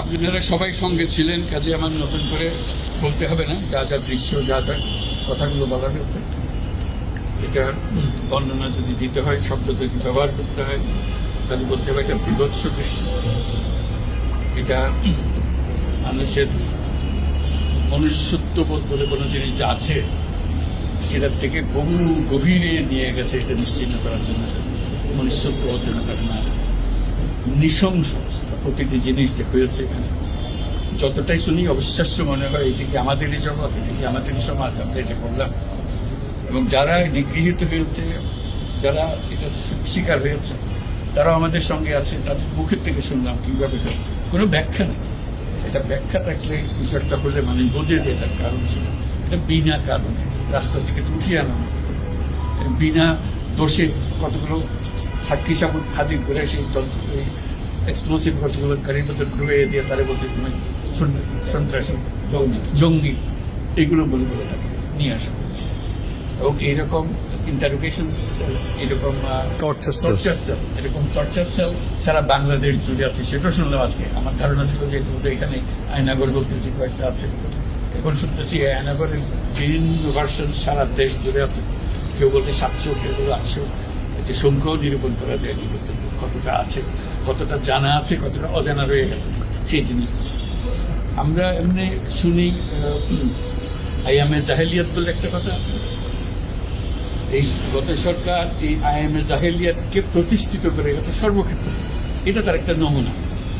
আপনারা সবাই সঙ্গে ছিলেন, কাজে আমার নতুন করে বলতে হবে না। যা যা দৃশ্য, যা যা কথাগুলো বলা হয়েছে, এটা বর্ণনা যদি দিতে হয়, শব্দ যদি ব্যবহার করতে হয়, তাহলে বলতে হবে এটা বিভৎস দৃশ্য। এটা মানুষের মনুষ্যত্ববোধ বলে কোনো জিনিস যা আছে সেটার থেকে বহু গভীরে নিয়ে গেছে। এটা নিশ্চিন্ন করার জন্য মনুষ্যত্ব অর্জন করে না, নৃশংস প্রতিটি জিনিস যে হয়েছে এখানে, যতটাই শুনি অবিশ্বাস্য মনে হয়। এদিকে আমাদেরই জগৎ, এদিকে আমাদেরই সমাজ, আমরা এটা করলাম। এবং যারা নিগৃহীত হয়েছে, যারা এটা শিকার হয়েছে, তারাও আমাদের সঙ্গে আছে। তাদের মুখের থেকে শুনলাম কিভাবে হয়েছে, কোনো ব্যাখ্যা নেই। এটা ব্যাখ্যা থাকলে কিছু একটা হলে মানুষ বোঝে যে এটার কারণ ছিল। এটা বিনা কারণে রাস্তা থেকে উঠিয়ে আনা, বিনা দোষে কতগুলো সাক্ষী সাবুত হাজির করে সেই যন্ত্র এক্সপ্লোসিভ কতগুলো গাড়ির মধ্যে ঢুয়ে দিয়ে তারা বলছে তুমি সন্ত্রাসী, জঙ্গি, এগুলো বলে বলে তাকে নিয়ে আসা হয়েছে। এবং এইরকম ইন্টারোগেশন সেল, এরকম টর্চার সেল, এরকম টর্চার সেল সারা বাংলাদেশ জুড়ে আছে। সেটাও শুনলাম আজকে। আমার ধারণা ছিল যে এখানে আয়নাগর বলতেছি কয়েকটা আছে, এখন শুনতেছি আয়নাগরের বিভিন্ন ভার্সন সারা দেশ জুড়ে আছে। কেউ বলতে 700, কেউ বলতে 800। যে সংখ্যাও নিরূপণ করা যায় কতটা আছে, কতটা জানা আছে, কতটা অজানা রয়ে গেছে সেই জিনিস। আমরা এমনি শুনি আইএমএ জাহেলিয়াত বলে একটা কথা আছে। এই গত সরকার এই আইএমএ জাহেলিয়াতকে প্রতিষ্ঠিত করে গেছে সর্বক্ষেত্রে। এটা তার একটা নমুনা।